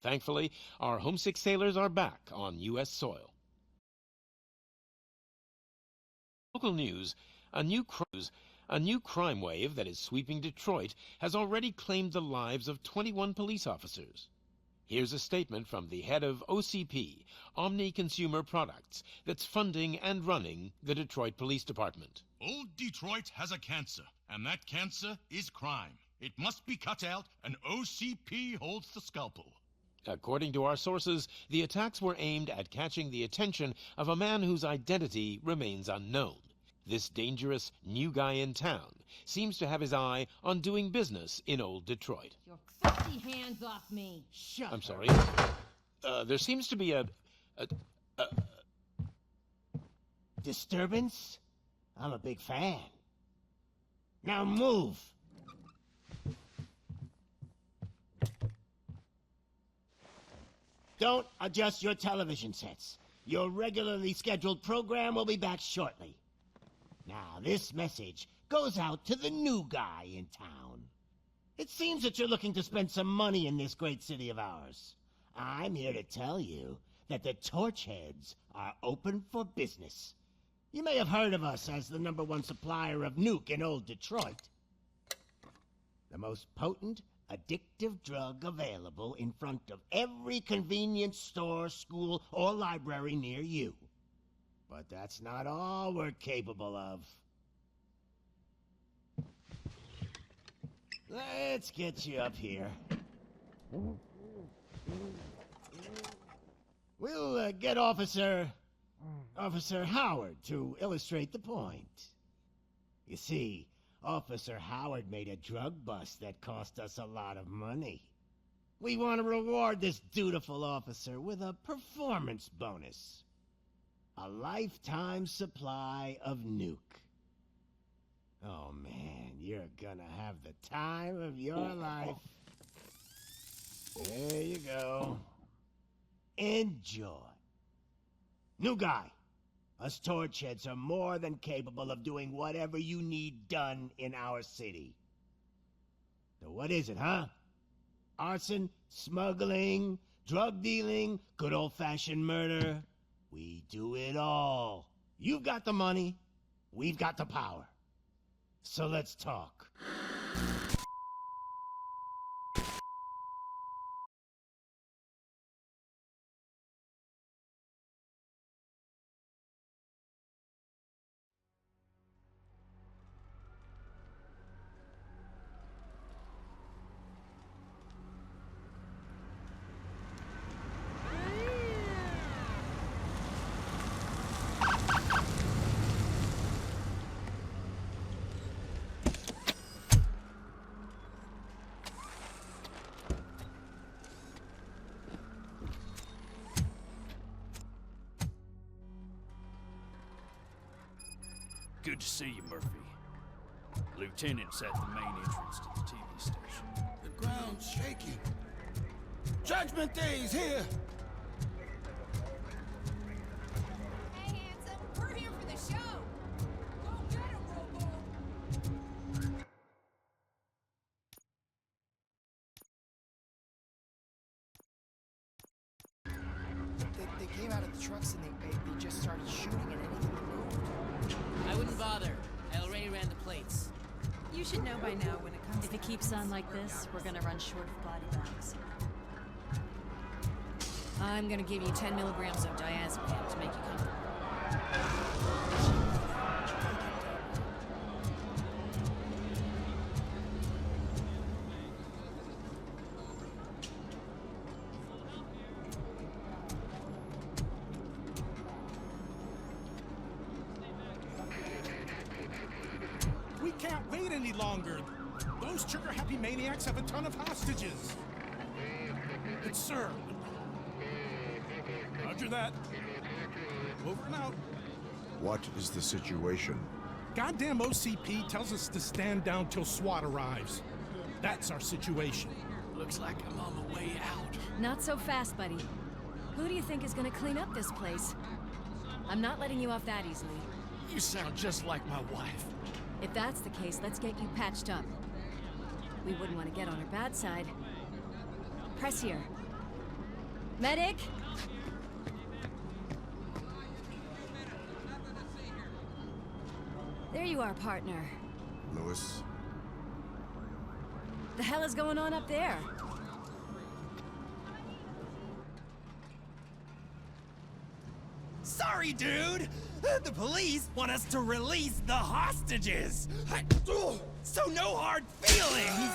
Thankfully, our homesick sailors are back on U.S. soil. Local news, a new crime wave that is sweeping Detroit has already claimed the lives of 21 police officers. Here's a statement from the head of OCP, Omni Consumer Products, that's funding and running the Detroit Police Department. Old Detroit has a cancer, and that cancer is crime. It must be cut out, and OCP holds the scalpel. According to our sources, the attacks were aimed at catching the attention of a man whose identity remains unknown. This dangerous new guy in town seems to have his eye on doing business in old Detroit. Your filthy hands off me! Shut I'm sorry. There seems to be a disturbance? I'm a big fan. Now move! Don't adjust your television sets. Your regularly scheduled program will be back shortly. Now, this message goes out to the new guy in town. It seems that you're looking to spend some money in this great city of ours. I'm here to tell you that the Torchheads are open for business. You may have heard of us as the #1 supplier of nuke in old Detroit. The most potent, addictive drug available in front of every convenience store, school, or library near you. But that's not all we're capable of. Let's get you up here. We'll get Officer Howard to illustrate the point. You see, Officer Howard made a drug bust that cost us a lot of money. We want to reward this dutiful officer with a performance bonus. A lifetime supply of nuke. Oh man, you're gonna have the time of your life. There you go. Enjoy. New guy. Us Torchheads are more than capable of doing whatever you need done in our city. So what is it, huh? Arson, smuggling, drug dealing, good old-fashioned murder. We do it all. You've got the money, we've got the power. So let's talk. Good to see you, Murphy. Lieutenant's at the main entrance to the TV station. The ground's shaking. Judgment Day's here! Hey, handsome, we're here for the show! Go get him, Robo! They came out of the trucks and they just started shooting at anything that moved. I wouldn't bother. I already ran the plates. You should know by now when it comes If it keeps on like this, we're gonna run short of body bags. I'm gonna give you 10 milligrams of diazepam to make you comfortable. We can't wait any longer. Those trigger-happy maniacs have a ton of hostages. It's sir. Roger that. Over and out. What is the situation? Goddamn OCP tells us to stand down till SWAT arrives. That's our situation. Looks like I'm on the way out. Not so fast, buddy. Who do you think is gonna clean up this place? I'm not letting you off that easily. You sound just like my wife. If that's the case, let's get you patched up. We wouldn't want to get on her bad side. Press here. Medic? There you are, partner. Lewis, The hell is going on up there? Sorry, dude! The police want us to release the hostages! So no hard feelings!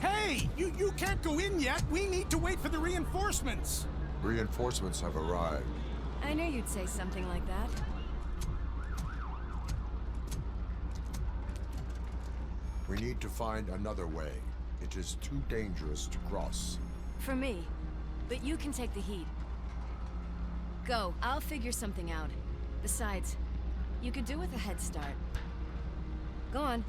Hey, you can't go in yet. We need to wait for the reinforcements. reinforcements have arrived. I knew you'd say something like that. We need to find another way. It is too dangerous to cross. For me. But you can take the heat. Go. I'll figure something out. Besides, you could do with a head start. Go on.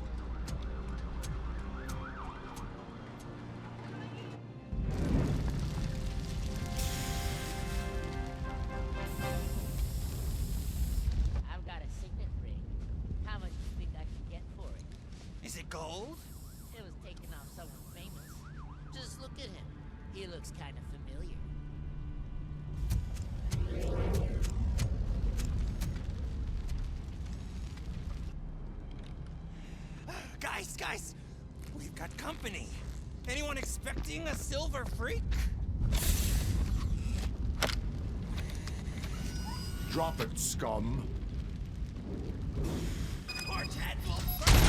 I've got a signet ring. How much do you think I can get for it? Is it gold? It was taken off someone famous. Just look at him. He looks kind of familiar. Guys! We've got company. Anyone expecting a silver freak? Drop it, scum! Torch head will burn!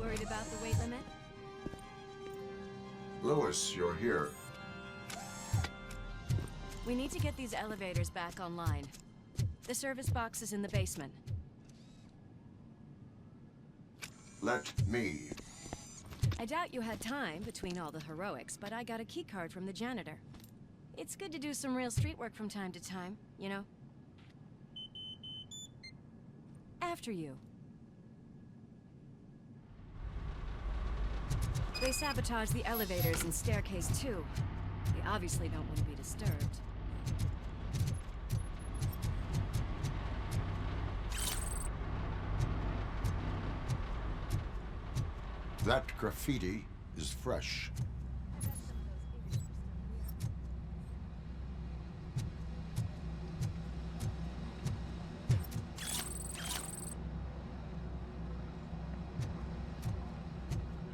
Worried about the weight limit? Lewis, you're here. We need to get these elevators back online. The service box is in the basement. Let me. I doubt you had time between all the heroics, but I got a keycard from the janitor. It's good to do some real street work from time to time, you know? After you. They sabotage the elevators and staircase too. They obviously don't want to be disturbed. That graffiti is fresh.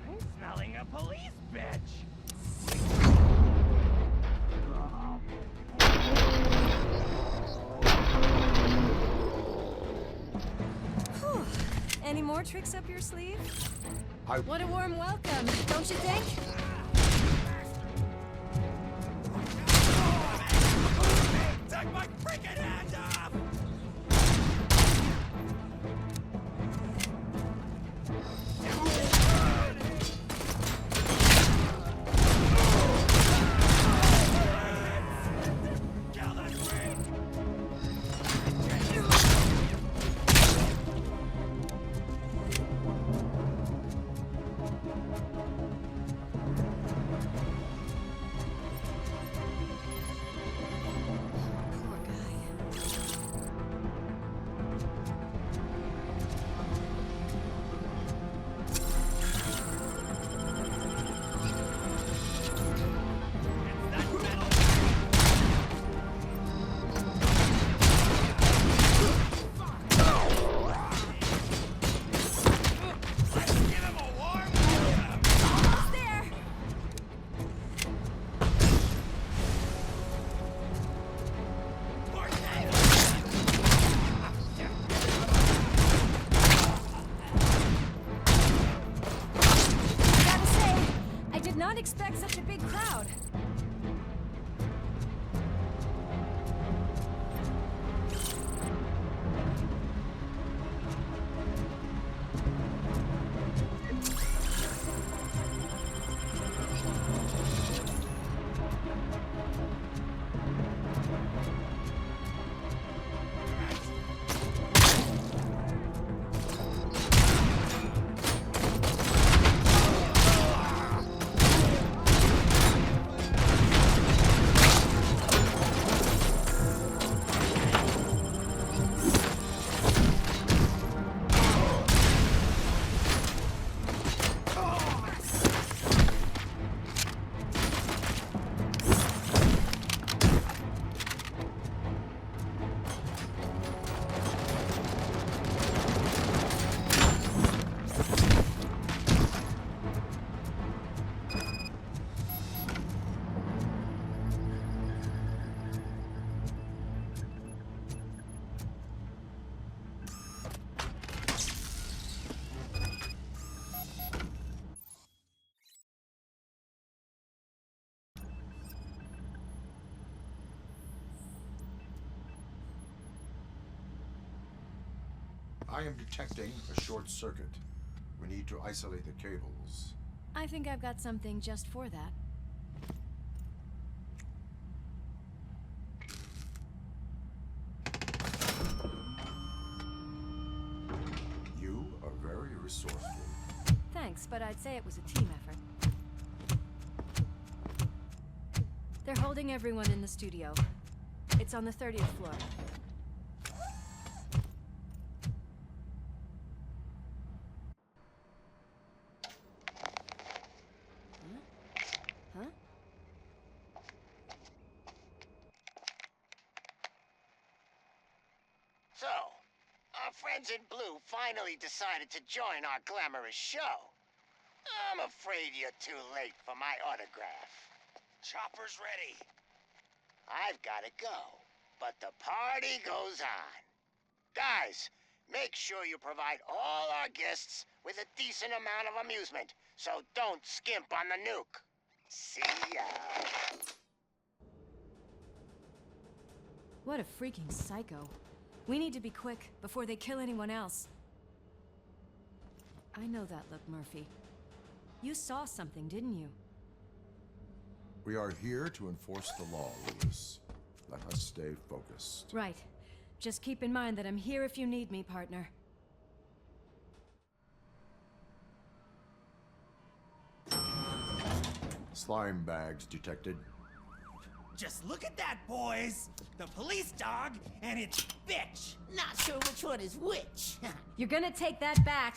I'm smelling a police bitch! Whew. Any more tricks up your sleeve? I... What a warm welcome, don't you think? Take my freaking hand off! Kill that freak! I am detecting a short circuit. We need to isolate the cables. I think I've got something just for that. You are very resourceful. Thanks, but I'd say it was a team effort. They're holding everyone in the studio. It's on the 30th floor. Huh? So, our friends in blue finally decided to join our glamorous show. I'm afraid you're too late for my autograph. Chopper's ready. I've got to go, but the party goes on. Guys, make sure you provide all our guests with a decent amount of amusement, so don't skimp on the nuke. See ya. What a freaking psycho. We need to be quick before they kill anyone else. I know that look, Murphy. You saw something, didn't you? We are here to enforce the law, Lewis. Let us stay focused. Right. Just keep in mind that I'm here if you need me, partner. Slime bags detected. Just look at that, boys! The police dog and its bitch! Not sure which one is which. You're gonna take that back.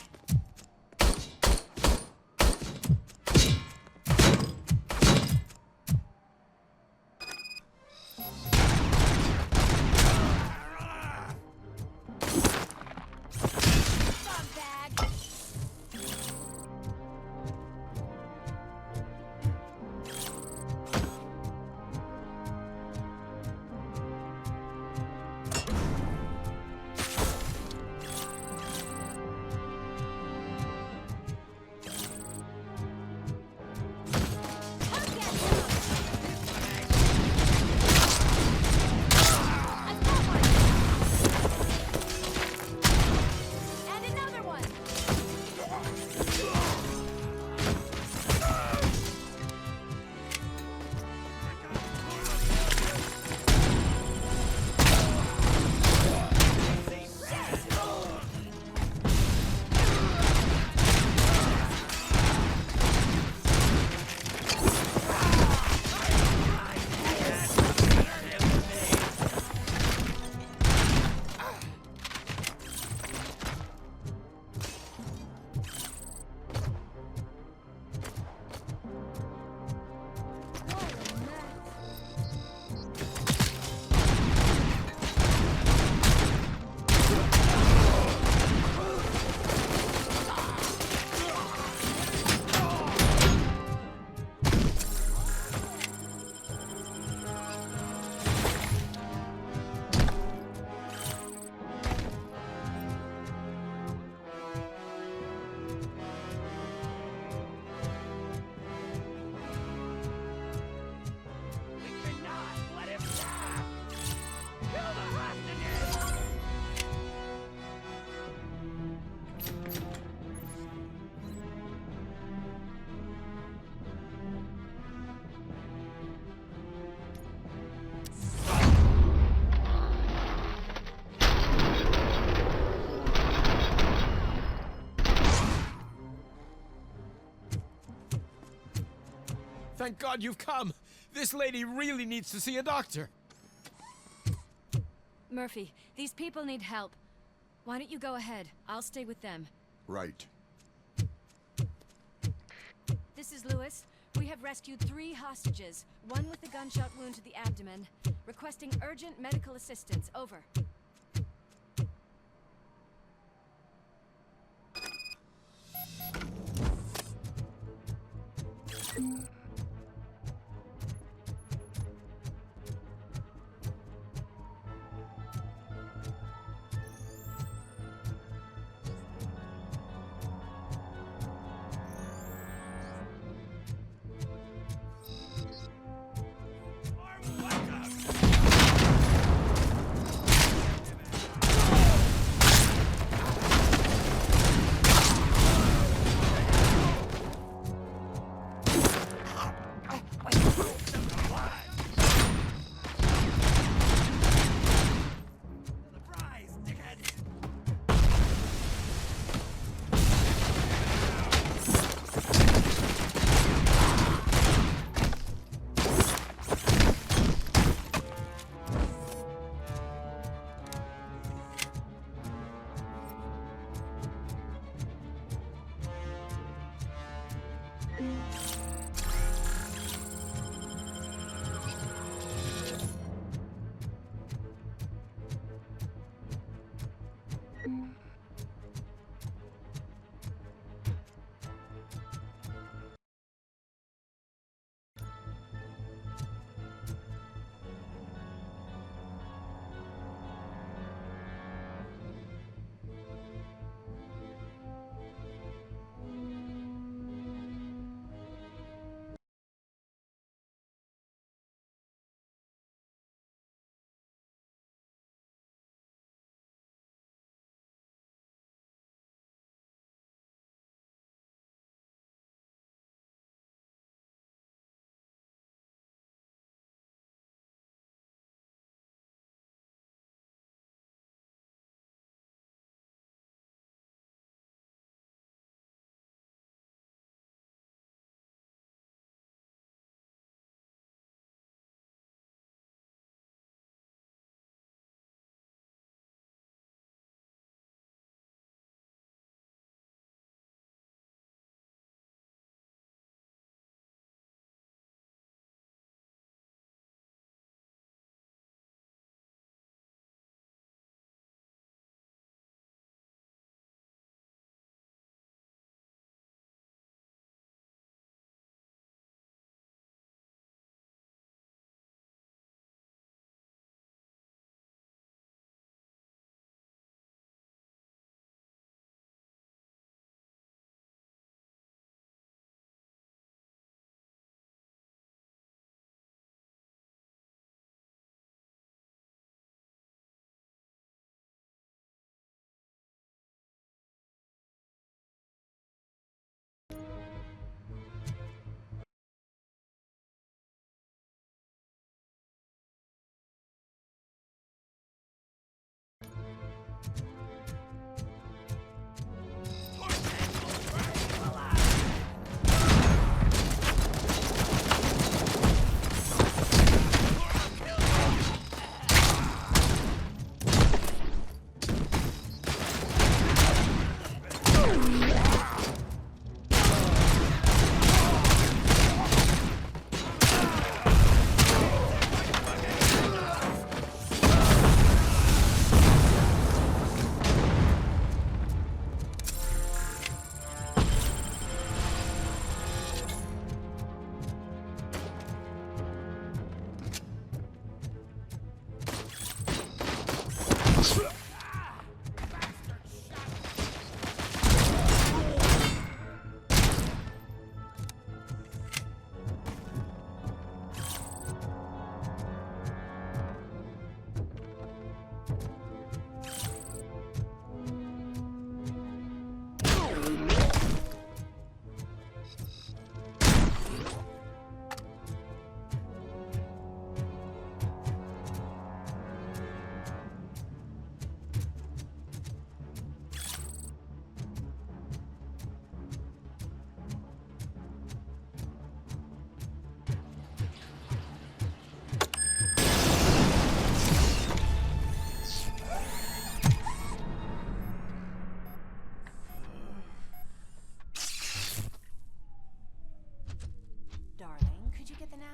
Thank God you've come. This lady really needs to see a doctor. Murphy, these people need help. Why don't you go ahead? I'll stay with them. Right. This is Lewis. We have rescued 3 hostages, one with a gunshot wound to the abdomen. Requesting urgent medical assistance. Over.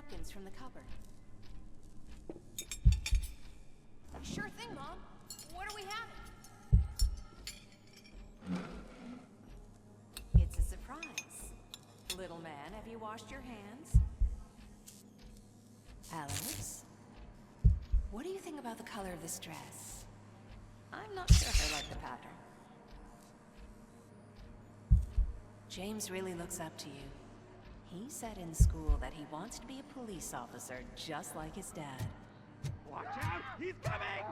napkins from the cupboard. Sure thing, Mom. What are we having? It's a surprise. Little man, have you washed your hands? Alice? What do you think about the color of this dress? I'm not sure if I like the pattern. James really looks up to you. He said in school that he wants to be a police officer just like his dad. Watch out! He's coming!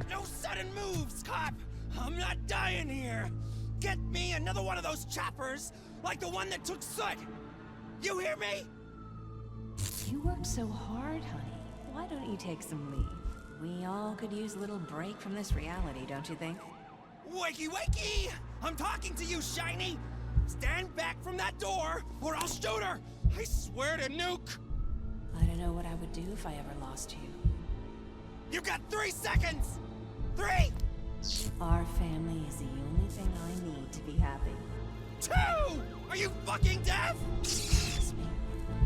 No sudden moves, cop! I'm not dying here! Get me another one of those choppers, like the one that took Soot! You hear me? You work so hard, honey. Why don't you take some leave? We all could use a little break from this reality, don't you think? Wakey, wakey! I'm talking to you, Shiny! Stand back from that door, or I'll shoot her! I swear to nuke! I don't know what I would do if I ever lost you. You got 3 seconds! 3! Our family is the only thing I need to be happy. 2! Are you fucking deaf? Trust me,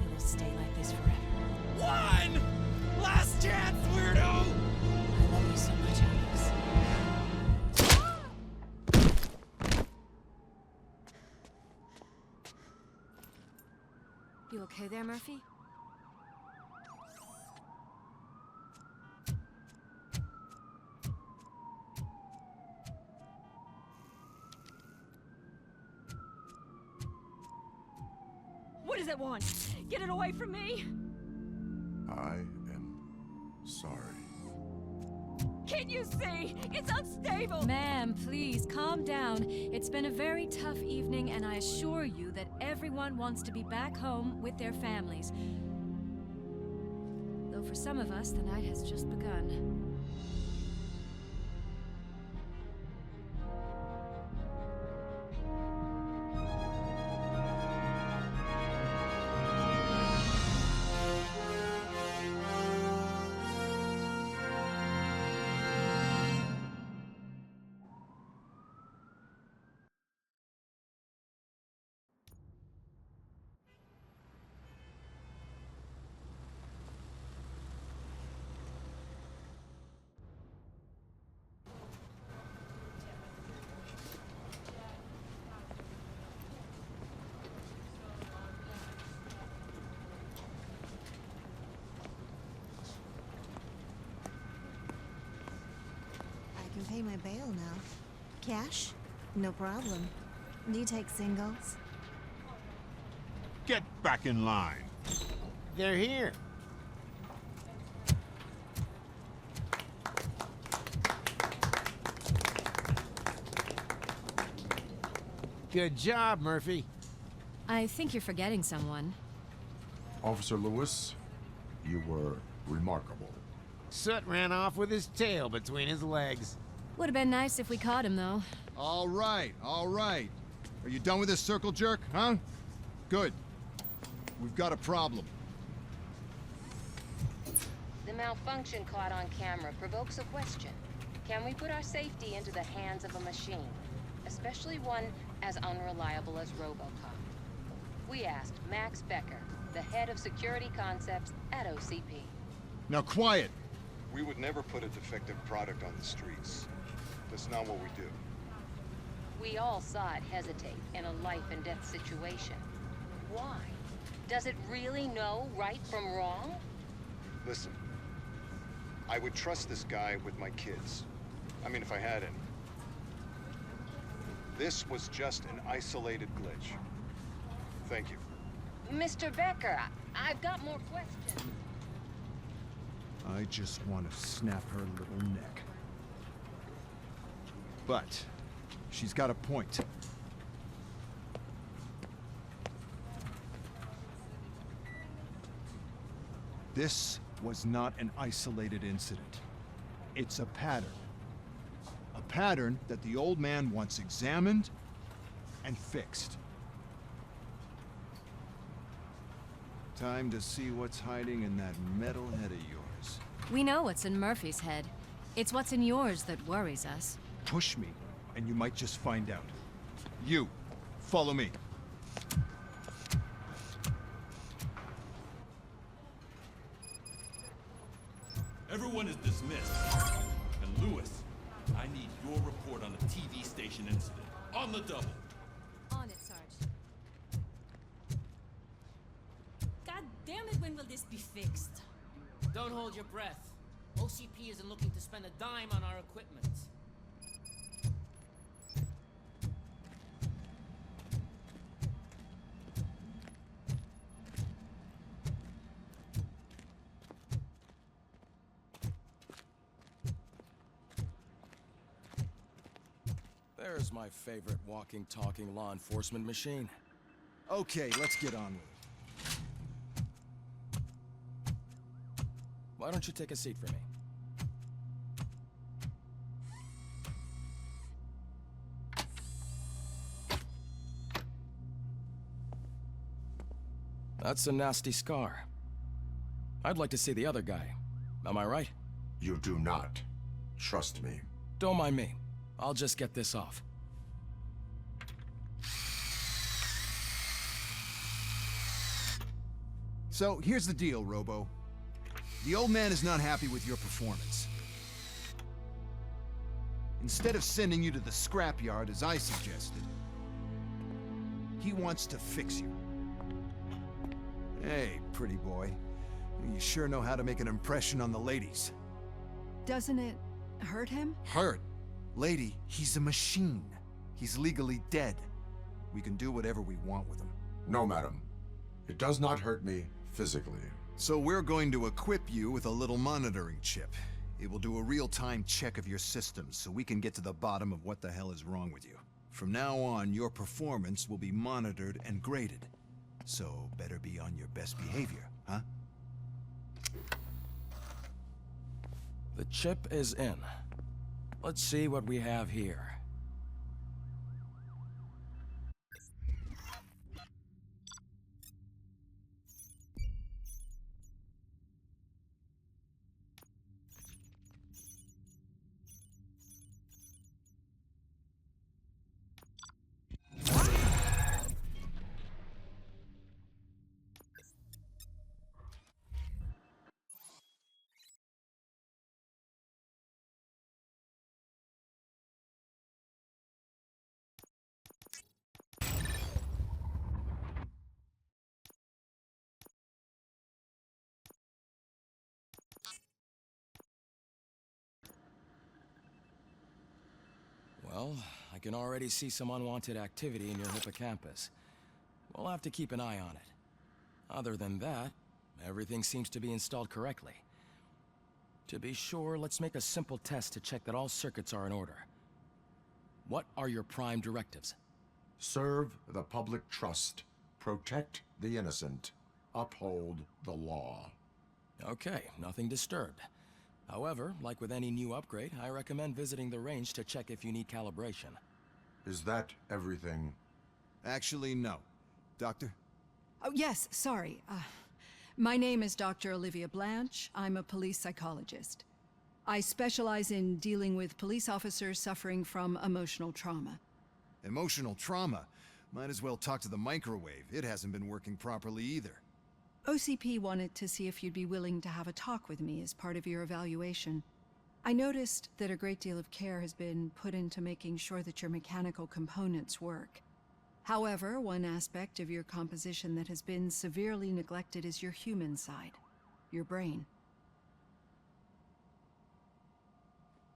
we will stay like this forever. 1! Last chance, weirdo! I love you so much, Alex. You okay there, Murphy? What does it want? Get it away from me! I am sorry. Can't you see? It's unstable! Ma'am, please, calm down. It's been a very tough evening, and I assure you that everyone wants to be back home with their families. Though for some of us, the night has just begun. I can pay my bail now. Cash? No problem. Do you take singles? Get back in line. They're here. Good job, Murphy. I think you're forgetting someone. Officer Lewis, you were remarkable. Soot ran off with his tail between his legs. Would have been nice if we caught him, though. All right, all right. Are you done with this circle jerk, huh? Good. We've got a problem. The malfunction caught on camera provokes a question. Can we put our safety into the hands of a machine? Especially one as unreliable as ROBOCOP. We asked Max Becker, the head of security concepts at OCP. Now quiet! We would never put a defective product on the streets. That's not what we do. We all saw it hesitate in a life and death situation. Why? Does it really know right from wrong? Listen, I would trust this guy with my kids. I mean, if I had any. This was just an isolated glitch. Thank you. Mr. Becker, I've got more questions. I just want to snap her little neck. But she's got a point. This was not an isolated incident. It's a pattern. A pattern that the old man wants examined and fixed. Time to see what's hiding in that metal head of yours. We know what's in Murphy's head. It's what's in yours that worries us. Push me, and you might just find out. You, follow me. Everyone is dismissed. And Lewis, I need your report on the TV station incident. On the double. On it, Sarge. God damn it, when will this be fixed? Don't hold your breath. OCP isn't looking to spend a dime on our equipment. There's my favorite walking, talking law enforcement machine. Okay, let's get on with it. Why don't you take a seat for me? That's a nasty scar. I'd like to see the other guy. Am I right? You do not. Trust me. Don't mind me. I'll just get this off. So, here's the deal, Robo. The old man is not happy with your performance. Instead of sending you to the scrapyard as I suggested, he wants to fix you. Hey, pretty boy. You sure know how to make an impression on the ladies. Doesn't it hurt him? Hurt? Lady, he's a machine. He's legally dead. We can do whatever we want with him. No, madam. It does not hurt me physically. So we're going to equip you with a little monitoring chip. It will do a real-time check of your systems so we can get to the bottom of what the hell is wrong with you. From now on, your performance will be monitored and graded. So better be on your best behavior, huh? The chip is in. Let's see what we have here. Well, I can already see some unwanted activity in your hippocampus. We'll have to keep an eye on it. Other than that, everything seems to be installed correctly. To be sure, let's make a simple test to check that all circuits are in order. What are your prime directives? Serve the public trust. Protect the innocent. Uphold the law. Okay, nothing disturbed. However, like with any new upgrade, I recommend visiting the range to check if you need calibration. Is that everything? Actually, no. Doctor? Oh, yes, sorry. My name is Dr. Olivia Blanche. I'm a police psychologist. I specialize in dealing with police officers suffering from emotional trauma. Emotional trauma? Might as well talk to the microwave. It hasn't been working properly either. OCP wanted to see if you'd be willing to have a talk with me as part of your evaluation. I noticed that a great deal of care has been put into making sure that your mechanical components work. However, one aspect of your composition that has been severely neglected is your human side, your brain.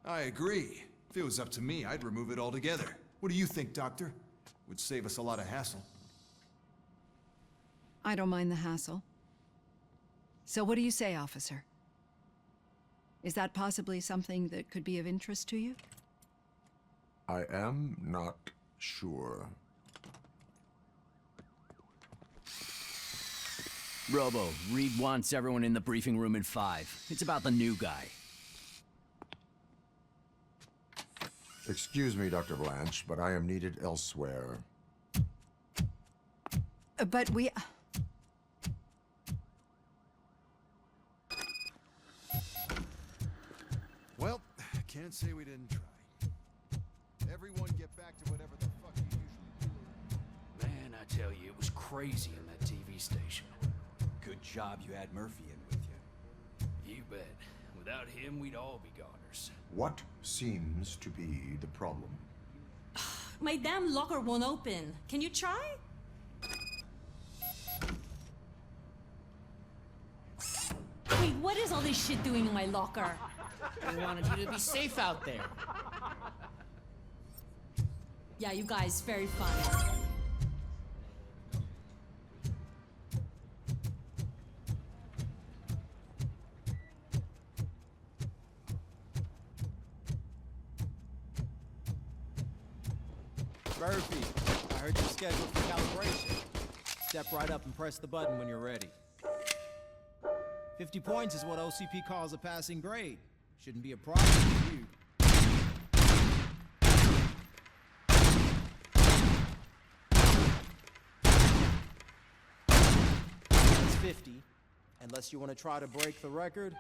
I agree. If it was up to me, I'd remove it altogether. What do you think, Doctor? Would save us a lot of hassle. I don't mind the hassle. So what do you say, officer? Is that possibly something that could be of interest to you? I am not sure. Robo, Reed wants everyone in the briefing room in 5. It's about the new guy. Excuse me, Dr. Blanche, but I am needed elsewhere. But we... Well, can't say we didn't try. Everyone get back to whatever the fuck you usually do. Man, I tell you, it was crazy in that TV station. Good job you had Murphy in with you. You bet. Without him, we'd all be goners. What seems to be the problem? My damn locker won't open. Can you try? Wait, what is all this shit doing in my locker? We wanted you to be safe out there. Yeah, you guys, very fun. Murphy, I heard you're scheduled for calibration. Step right up and press the button when you're ready. 50 points is what OCP calls a passing grade. Shouldn't be a problem for you. It's 50, unless you want to try to break the record.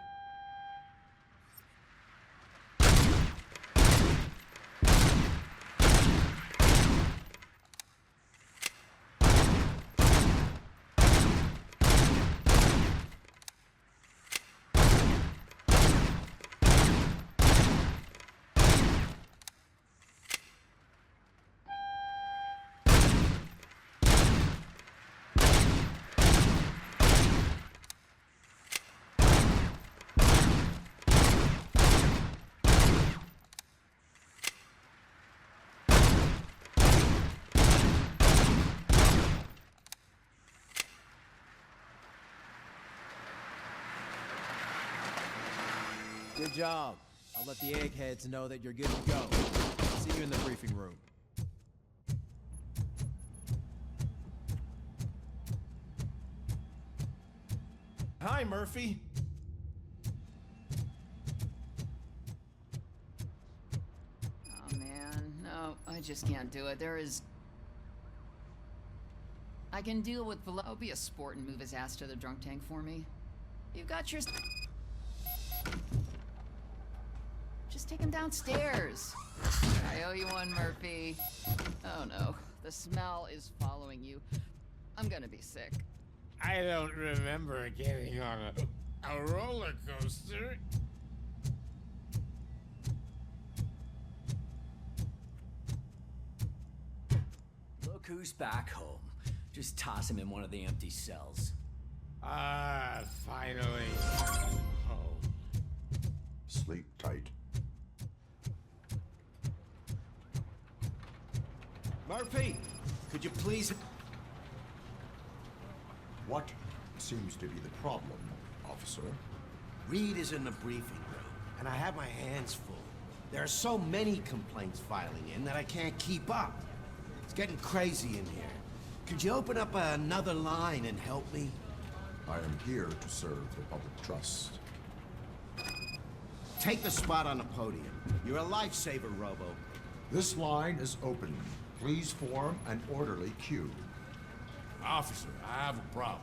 Good job. I'll let the eggheads know that you're good to go. See you in the briefing room. Hi, Murphy. Oh, man. No, I just can't do it. I can deal with I'll be a sport and move his ass to the drunk tank for me. You got your... Just take him downstairs. I owe you one, Murphy. Oh no, the smell is following you. I'm gonna be sick. I don't remember getting on a roller coaster. Look who's back home. Just toss him in one of the empty cells. Ah, finally. Home. Sleep tight. Murphy, could you please... What seems to be the problem, officer? Reed is in the briefing room, and I have my hands full. There are so many complaints filing in that I can't keep up. It's getting crazy in here. Could you open up another line and help me? I am here to serve the public trust. Take the spot on the podium. You're a lifesaver, Robo. This line is open. Please form an orderly queue. Officer, I have a problem.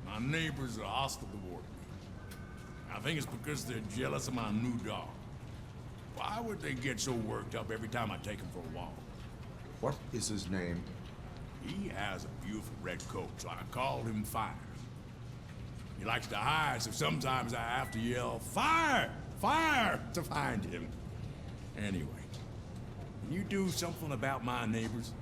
My neighbors are hostile toward me. I think it's because they're jealous of my new dog. Why would they get so worked up every time I take him for a walk? What is his name? He has a beautiful red coat, so I called him Fire. He likes to hide, so sometimes I have to yell, "Fire! Fire!" to find him. Anyway, can you do something about my neighbors?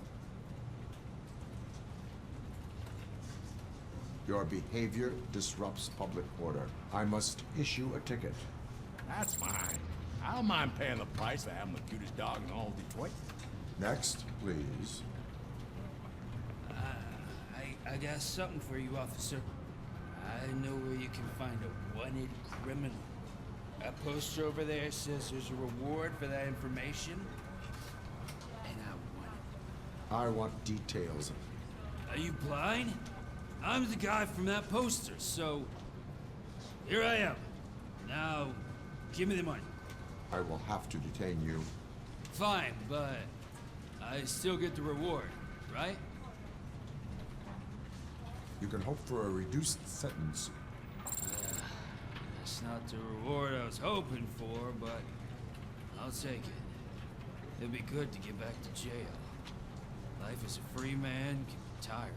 Your behavior disrupts public order. I must issue a ticket. That's fine. I don't mind paying the price for having the cutest dog in all Detroit. Next, please. I got something for you, officer. I know where you can find a wanted criminal. That poster over there says there's a reward for that information. And I want it. I want details. Are you blind? I'm the guy from that poster, so here I am. Now, give me the money. I will have to detain you. Fine, but I still get the reward, right? You can hope for a reduced sentence. That's not the reward I was hoping for, but I'll take it. It'd be good to get back to jail. Life as a free man can be tiring.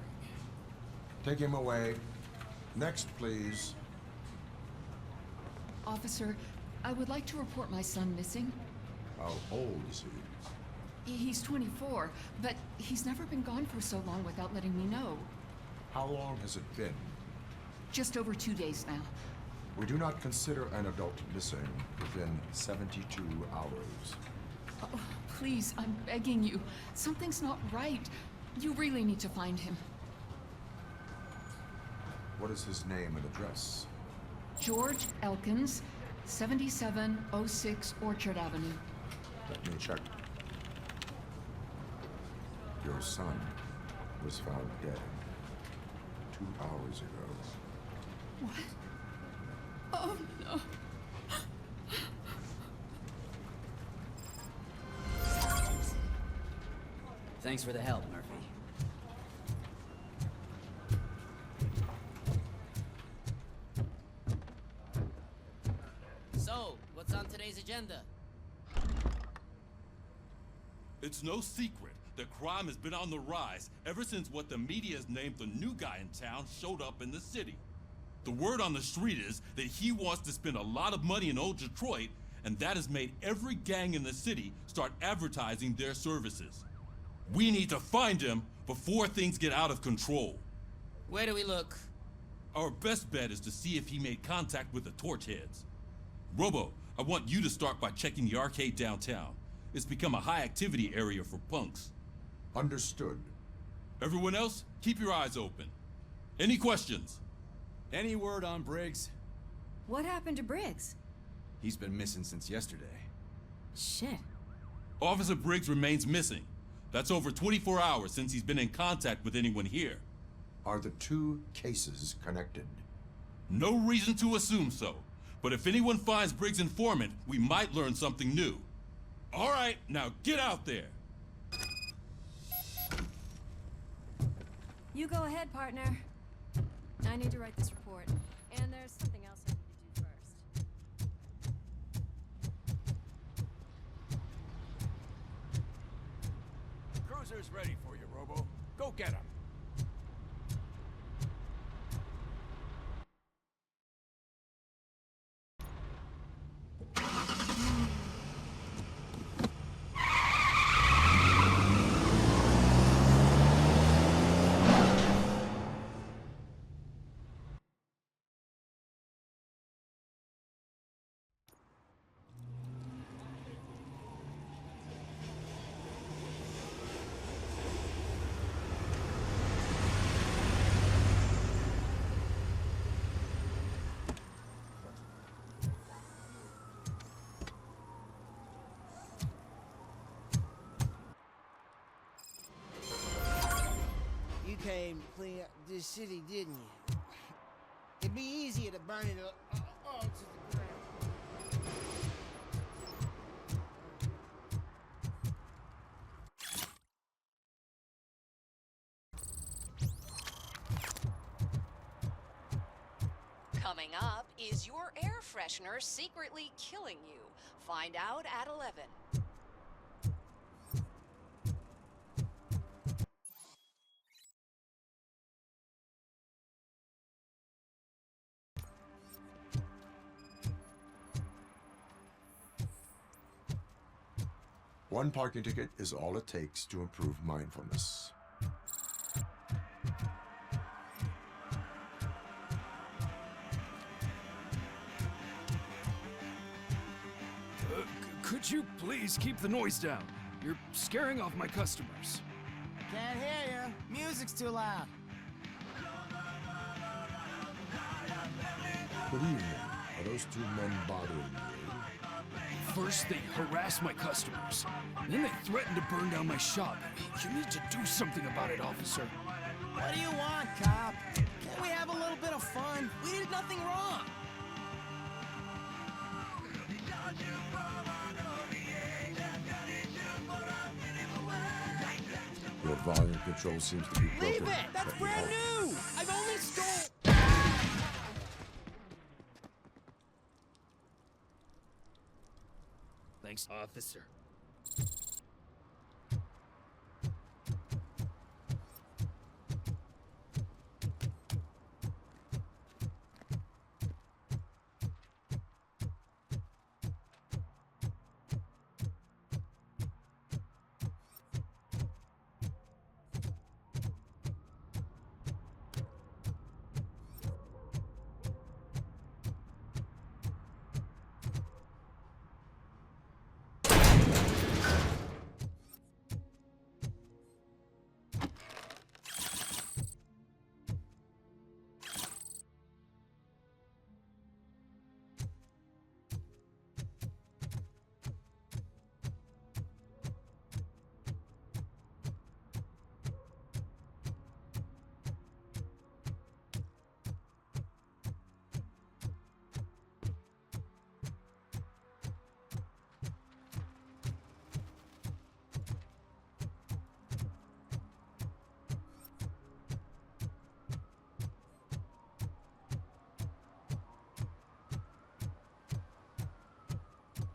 Take him away. Next, please. Officer, I would like to report my son missing. How old is he? He's 24, but he's never been gone for so long without letting me know. How long has it been? Just over 2 days now. We do not consider an adult missing within 72 hours. Oh, please, I'm begging you. Something's not right. You really need to find him. What is his name and address? George Elkins, 7706 Orchard Avenue. Let me check. Your son was found dead 2 hours ago. What? Oh, no. Thanks for the help, Murphy. So, what's on today's agenda? It's no secret that crime has been on the rise ever since what the media has named the new guy in town showed up in the city. The word on the street is that he wants to spend a lot of money in old Detroit, and that has made every gang in the city start advertising their services. We need to find him before things get out of control. Where do we look? Our best bet is to see if he made contact with the Torchheads. Robo, I want you to start by checking the arcade downtown. It's become a high-activity area for punks. Understood. Everyone else, keep your eyes open. Any questions? Any word on Briggs? What happened to Briggs? He's been missing since yesterday. Shit. Officer Briggs remains missing. That's over 24 hours since he's been in contact with anyone here. Are the two cases connected? No reason to assume so. But if anyone finds Briggs' informant, we might learn something new. All right, now get out there. You go ahead, partner. I need to write this report. And there's something else I need to do first. Cruiser's ready for you, Robo. Go get him. You came to clean up this city, didn't you? It'd be easier to burn it all to the ground. Coming up, is your air freshener secretly killing you? Find out at 11. One parking ticket is all it takes to improve mindfulness. Could you please keep the noise down? You're scaring off my customers. Can't hear you. Music's too loud. Good evening. Are those two men bothering you? First, they harass my customers. Then they threaten to burn down my shop. You need to do something about it, officer. What do you want, cop? little bit of fun. We did nothing wrong. Your volume control seems to be broken. Leave it! That's Let me brand help. new! I've only stole... Thanks, officer.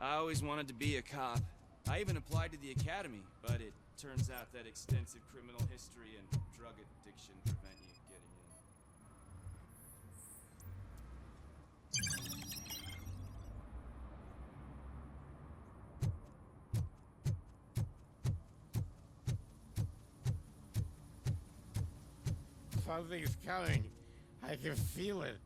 I always wanted to be a cop. I even applied to the academy, but it turns out that extensive criminal history and drug addiction prevent you getting in. Something's coming. I can feel it.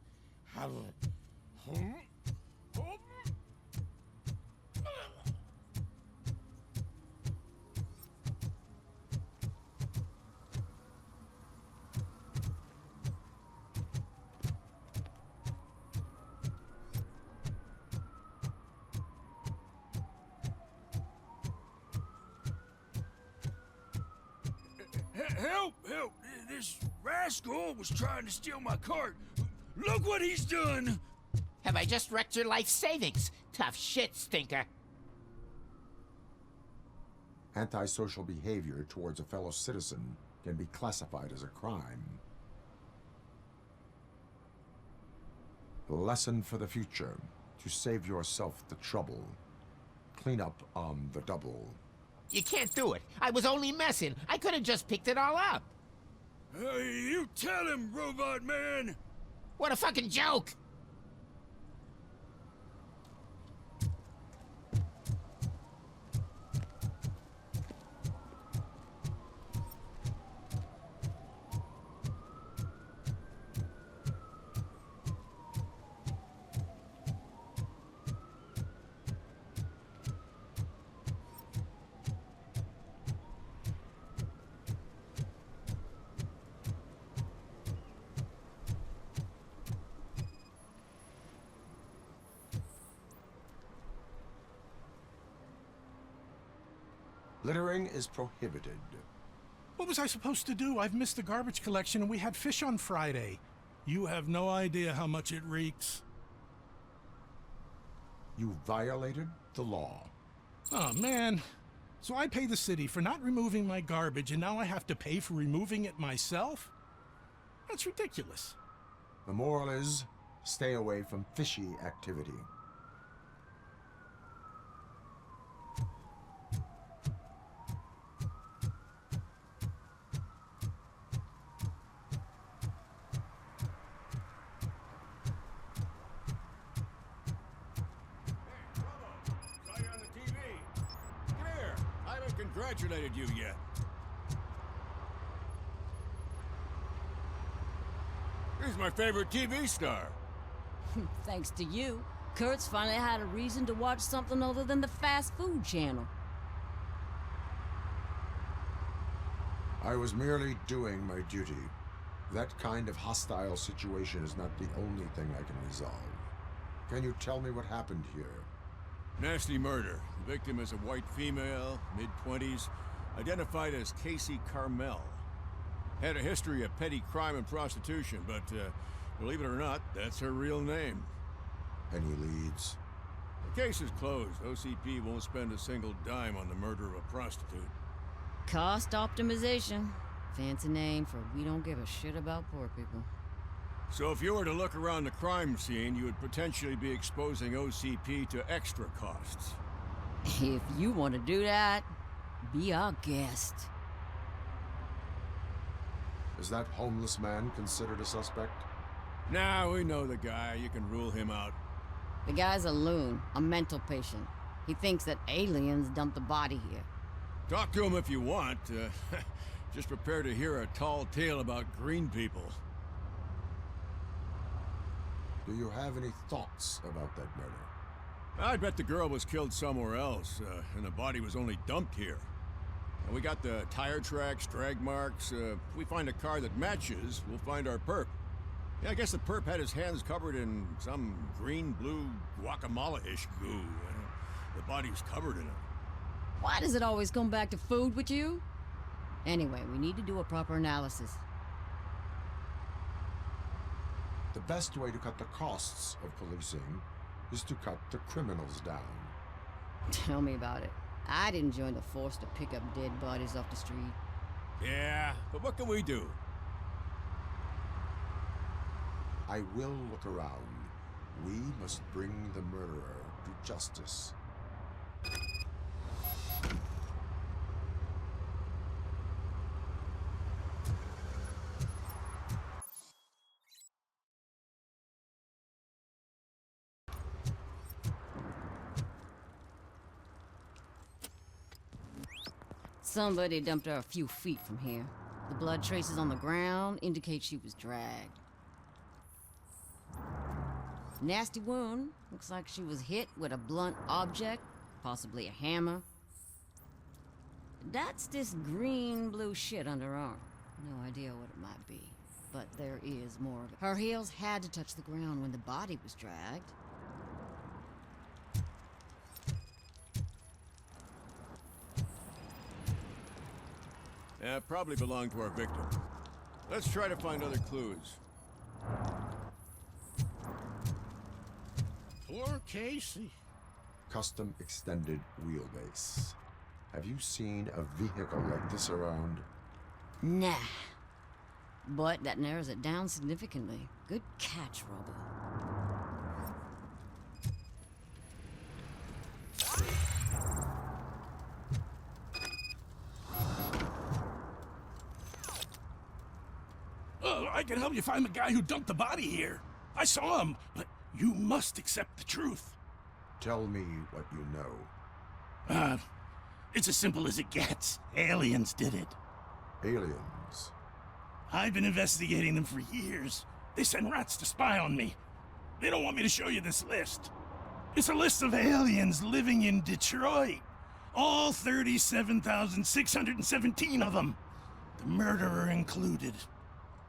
Help! Help! This rascal was trying to steal my cart. Look what he's done! Have I just wrecked your life savings? Tough shit, stinker. Antisocial behavior towards a fellow citizen can be classified as a crime. Lesson for the future: to save yourself the trouble. Clean up on the double. You can't do it. I was only messing. I could have just picked it all up. You tell him, Robot Man! What a fucking joke! Littering is prohibited. What was I supposed to do? I've missed the garbage collection and we had fish on Friday. You have no idea how much it reeks. You violated the law. Oh, man. So I pay the city for not removing my garbage, and now I have to pay for removing it myself? That's ridiculous. The moral is, stay away from fishy activity. Congratulated you yet. He's my favorite TV star. Thanks to you, Kurt's finally had a reason to watch something other than the fast food channel. I was merely doing my duty. That kind of hostile situation is not the only thing I can resolve. Can you tell me what happened here? Nasty murder. The victim is a white female, mid-20s, identified as Casey Carmel. Had a history of petty crime and prostitution, but Believe it or not, that's her real name. Any leads? The case is closed. OCP won't spend a single dime on the murder of a prostitute. Cost optimization. Fancy name for we don't give a shit about poor people. So if you were to look around the crime scene, you would potentially be exposing OCP to extra costs. If you want to do that, be our guest. Is that homeless man considered a suspect? Nah, we know the guy. You can rule him out. The guy's a loon, a mental patient. He thinks that aliens dumped the body here. Talk to him if you want. Just prepare to hear a tall tale about green people. Do you have any thoughts about that murder? I bet the girl was killed somewhere else, and the body was only dumped here. And we got the tire tracks, drag marks. If we find a car that matches, we'll find our perp. Yeah, I guess the perp had his hands covered in some green-blue guacamole-ish goo. The body was covered in it. Why does it always come back to food with you? Anyway, we need to do a proper analysis. The best way to cut the costs of policing is to cut the criminals down. Tell me about it. I didn't join the force to pick up dead bodies off the street. Yeah, but what can we do? I will look around. We must bring the murderer to justice. Somebody dumped her a few feet from here. The blood traces on the ground indicate she was dragged. Nasty wound. Looks like she was hit with a blunt object, possibly a hammer. That's this green-blue shit under her arm. No idea what it might be, but there is more of it. Her heels had to touch the ground when the body was dragged. Yeah, probably belonged to our victim. Let's try to find other clues. Poor Casey. Custom extended wheelbase. Have you seen a vehicle like this around? Nah. But that narrows it down significantly. Good catch, Robo. I can help you find the guy who dumped the body here. I saw him, but you must accept the truth. Tell me what you know. It's as simple as it gets. Aliens did it. Aliens? I've been investigating them for years. They send rats to spy on me. They don't want me to show you this list. It's a list of aliens living in Detroit. All 37,617 of them. The murderer included.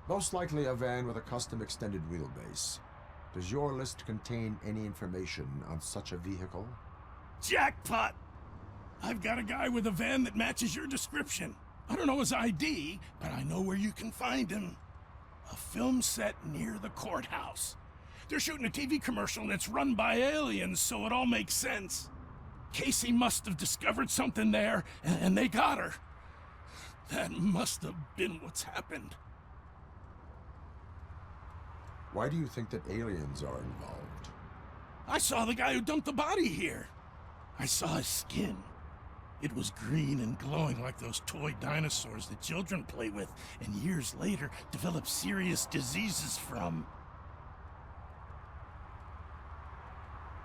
Most likely a van with a custom extended wheelbase. Does your list contain any information on such a vehicle? Jackpot! I've got a guy with a van that matches your description. I don't know his ID, but I know where you can find him. A film set near the courthouse. They're shooting a TV commercial and it's run by aliens, so it all makes sense. Casey must have discovered something there, and they got her. That must have been what's happened. Why do you think that aliens are involved? I saw the guy who dumped the body here. I saw his skin. It was green and glowing like those toy dinosaurs that children play with and years later develop serious diseases from.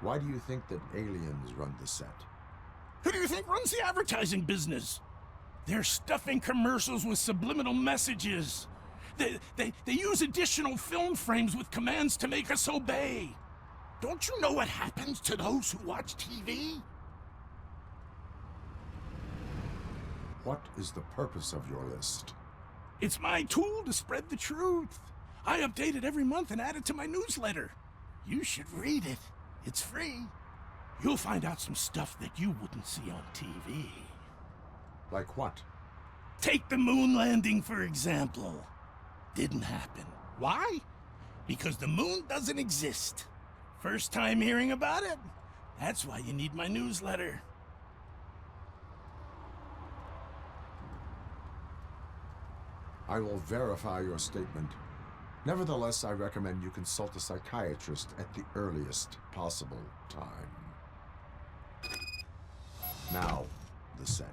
Why do you think that aliens run the set? Who do you think runs the advertising business? They're stuffing commercials with subliminal messages. They use additional film frames with commands to make us obey. Don't you know what happens to those who watch TV? What is the purpose of your list? It's my tool to spread the truth. I update it every month and add it to my newsletter. You should read it. It's free. You'll find out some stuff that you wouldn't see on TV. Like what? Take the moon landing, for example. Didn't happen. Why? Because the moon doesn't exist. First time hearing about it? That's why you need my newsletter. I will verify your statement. Nevertheless, I recommend you consult a psychiatrist at the earliest possible time. Now, the set.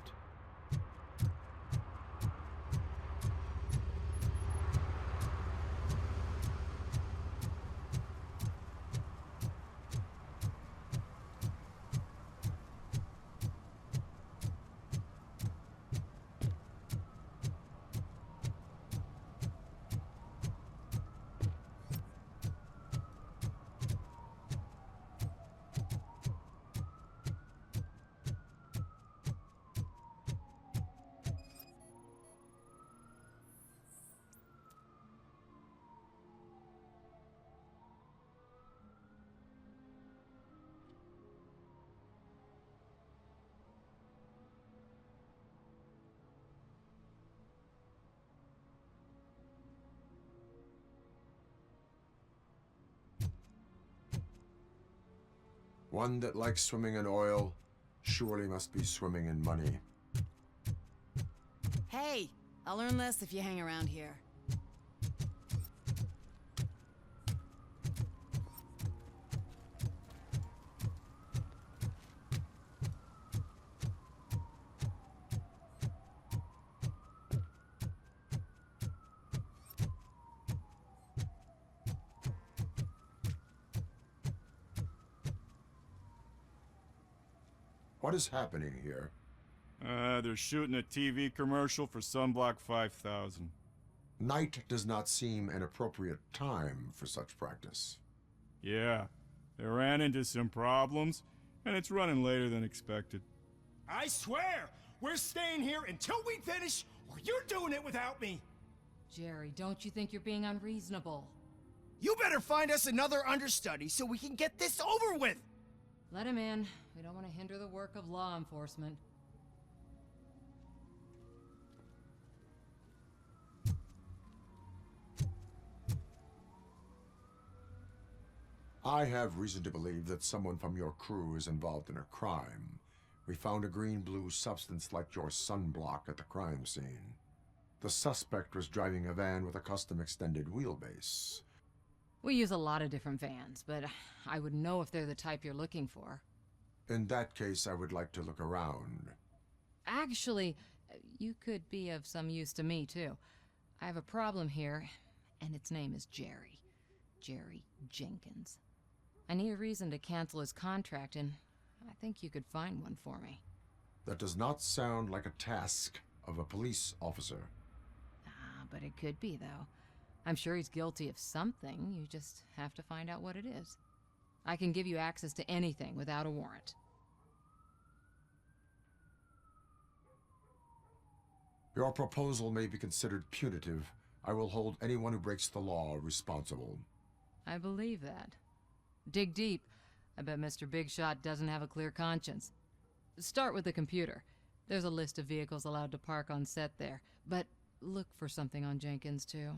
One that likes swimming in oil surely must be swimming in money. Hey, I'll earn less if you hang around here. What is happening here? They're shooting a TV commercial for Sunblock 5000. Night does not seem an appropriate time for such practice. Yeah, they ran into some problems, and it's running later than expected. I swear, we're staying here until we finish, or you're doing it without me. Jerry, don't you think you're being unreasonable? You better find us another understudy so we can get this over with. Let him in. We don't want to hinder the work of law enforcement. I have reason to believe that someone from your crew is involved in a crime. We found a green-blue substance like your sunblock at the crime scene. The suspect was driving a van with a custom extended wheelbase. We use a lot of different vans, but I would know if they're the type you're looking for. In that case, I would like to look around. Actually, you could be of some use to me, too. I have a problem here, and its name is Jerry. Jerry Jenkins. I need a reason to cancel his contract, and I think you could find one for me. That does not sound like a task of a police officer. But it could be, though. I'm sure he's guilty of something. You just have to find out what it is. I can give you access to anything without a warrant. Your proposal may be considered punitive. I will hold anyone who breaks the law responsible. I believe that. Dig deep. I bet Mr. Big Shot doesn't have a clear conscience. Start with the computer. There's a list of vehicles allowed to park on set there, but look for something on Jenkins, too.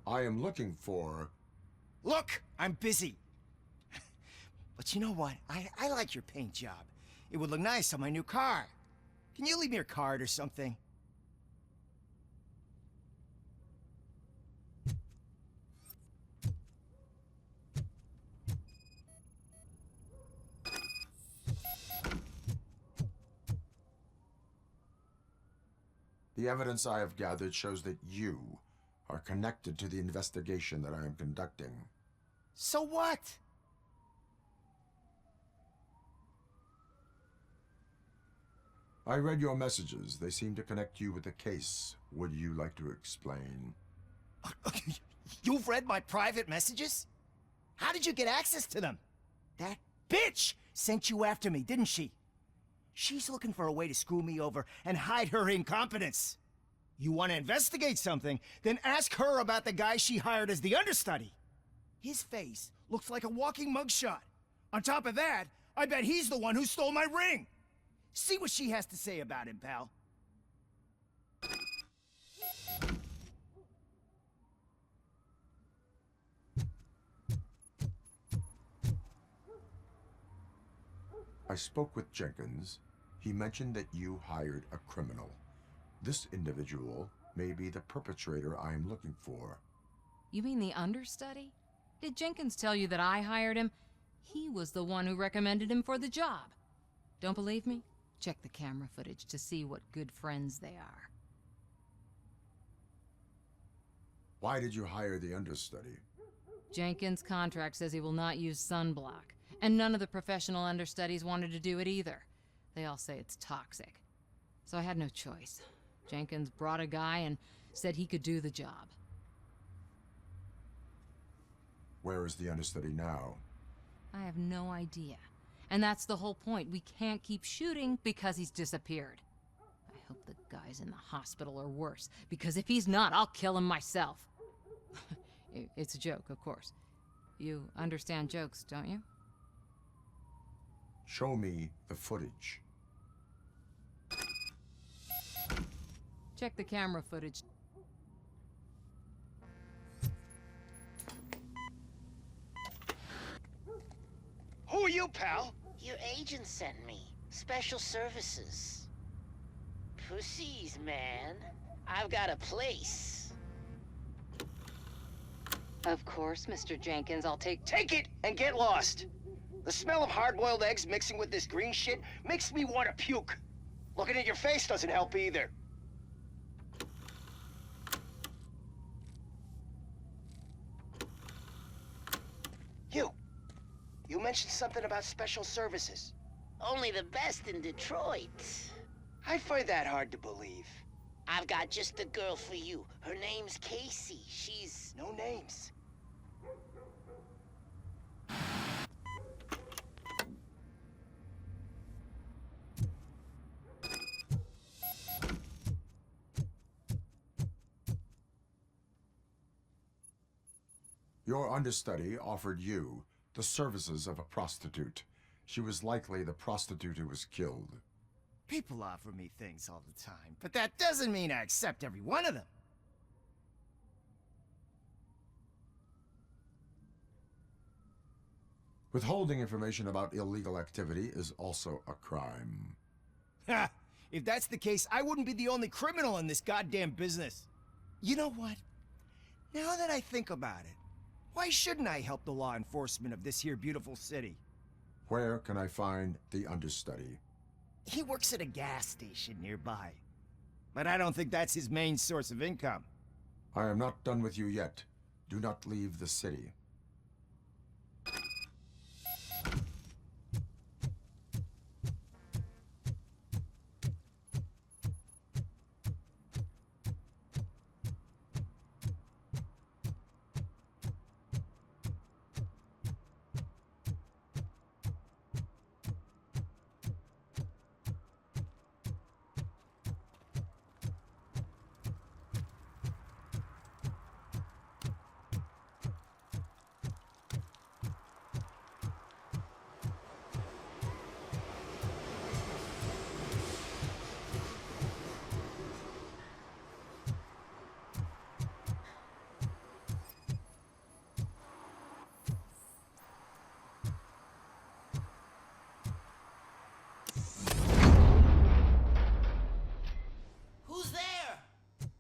I am looking for... Look, I'm busy. But you know what? I like your paint job. It would look nice on my new car. Can you leave me your card or something? The evidence I have gathered shows that you are connected to the investigation that I am conducting. So what? I read your messages. They seem to connect you with the case. Would you like to explain? You've read my private messages? How did you get access to them? That bitch sent you after me, didn't she? She's looking for a way to screw me over and hide her incompetence. You want to investigate something, then ask her about the guy she hired as the understudy. His face looks like a walking mugshot. On top of that, I bet he's the one who stole my ring. See what she has to say about him, pal. I spoke with Jenkins. He mentioned that you hired a criminal. This individual may be the perpetrator I am looking for. You mean the understudy? Did Jenkins tell you that I hired him? He was the one who recommended him for the job. Don't believe me? Check the camera footage to see what good friends they are. Why did you hire the understudy? Jenkins' contract says he will not use sunblock, and none of the professional understudies wanted to do it either. They all say it's toxic. So I had no choice. Jenkins brought a guy and said he could do the job. Where is the understudy now? I have no idea. And that's the whole point. We can't keep shooting because he's disappeared. I hope the guy's in the hospital or worse, because if he's not, I'll kill him myself. It's a joke, of course. You understand jokes, don't you? Show me the footage. Check the camera footage. Who are you, pal? Your agent sent me. Special services. Pussies, man. I've got a place. Of course, Mr. Jenkins, I'll take it and get lost. The smell of hard-boiled eggs mixing with this green shit makes me want to puke. Looking at your face doesn't help either. You mentioned something about special services. Only the best in Detroit. I find that hard to believe. I've got just the girl for you. Her name's Casey. She's... No names. Your understudy offered you the services of a prostitute. She was likely the prostitute who was killed. People offer me things all the time, but that doesn't mean I accept every one of them. Withholding information about illegal activity is also a crime. Ha! If that's the case, I wouldn't be the only criminal in this goddamn business. You know what? Now that I think about it, why shouldn't I help the law enforcement of this here beautiful city? Where can I find the understudy? He works at a gas station nearby. But I don't think that's his main source of income. I am not done with you yet. Do not leave the city.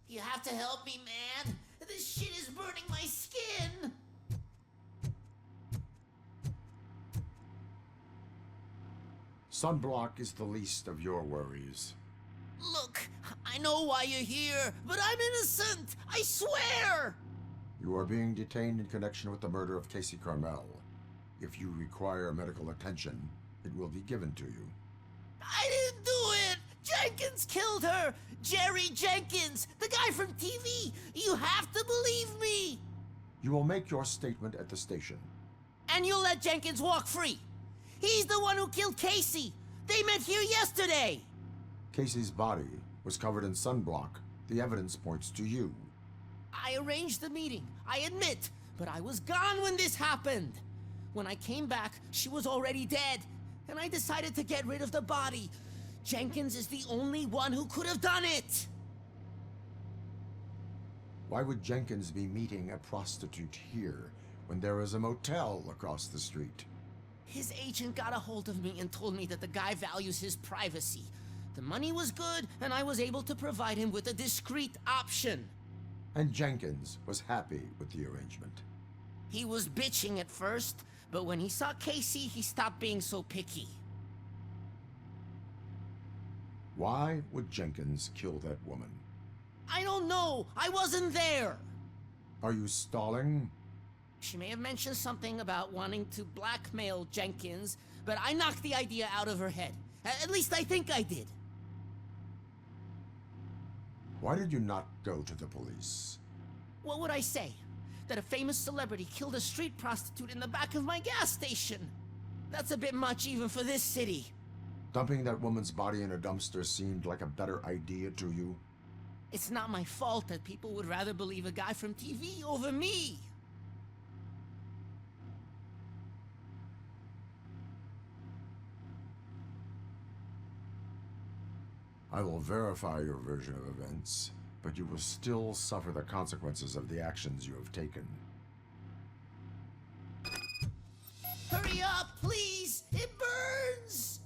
You have to help me, man. This shit is burning my skin. Sunblock is the least of your worries. Look, I I know why you're here, but I'm innocent! I swear! You are being detained in connection with the murder of Casey Carmel. If you require medical attention, it will be given to you. I didn't do it! Jenkins killed her! Jerry Jenkins, the guy from TV! You have to believe me! You will make your statement at the station. And you'll let Jenkins walk free! He's the one who killed Casey! They met here yesterday! Casey's body was covered in sunblock. The evidence points to you. I arranged the meeting, I admit, but I was gone when this happened. When I came back, she was already dead, and I decided to get rid of the body. Jenkins is the only one who could have done it! Why would Jenkins be meeting a prostitute here when there is a motel across the street? His agent got a hold of me and told me that the guy values his privacy. The money was good, and I was able to provide him with a discreet option. And Jenkins was happy with the arrangement. He was bitching at first, but when he saw Casey, he stopped being so picky. Why would Jenkins kill that woman? I don't know! I wasn't there! Are you stalling? She may have mentioned something about wanting to blackmail Jenkins, but I knocked the idea out of her head. At least I think I did. Why did you not go to the police? What would I say? That a famous celebrity killed a street prostitute in the back of my gas station? That's a bit much even for this city. Dumping that woman's body in a dumpster seemed like a better idea to you? It's not my fault that people would rather believe a guy from TV over me. I will verify your version of events, but you will still suffer the consequences of the actions you have taken. Hurry up, please! It burns!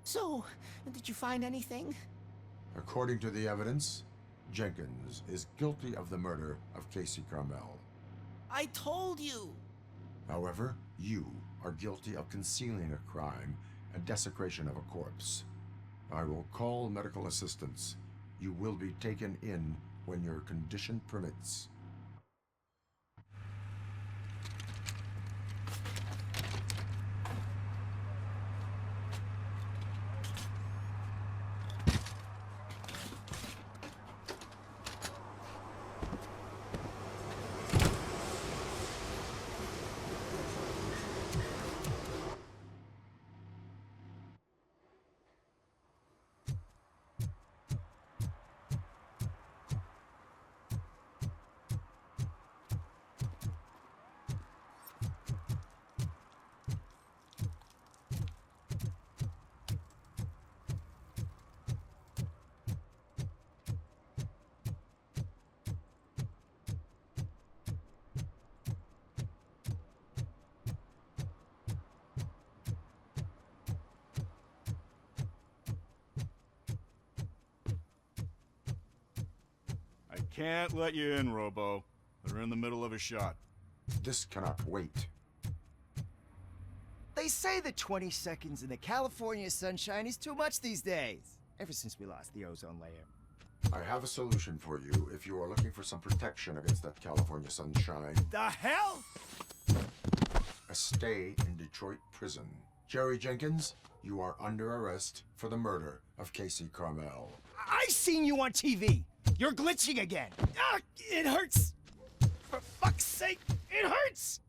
So, did you find anything? According to the evidence, Jenkins is guilty of the murder of Casey Carmel. I told you! However, you are guilty of concealing a crime and desecration of a corpse. I will call medical assistance. You will be taken in when your condition permits. Can't let you in, Robo. They're in the middle of a shot. This cannot wait. They say that 20 seconds in the California sunshine is too much these days. Ever since we lost the ozone layer. I have a solution for you if you are looking for some protection against that California sunshine. The hell? A stay in Detroit prison. Jerry Jenkins, you are under arrest for the murder of Casey Carmel. I seen you on TV. You're glitching again. Ah, it hurts. For fuck's sake, it hurts.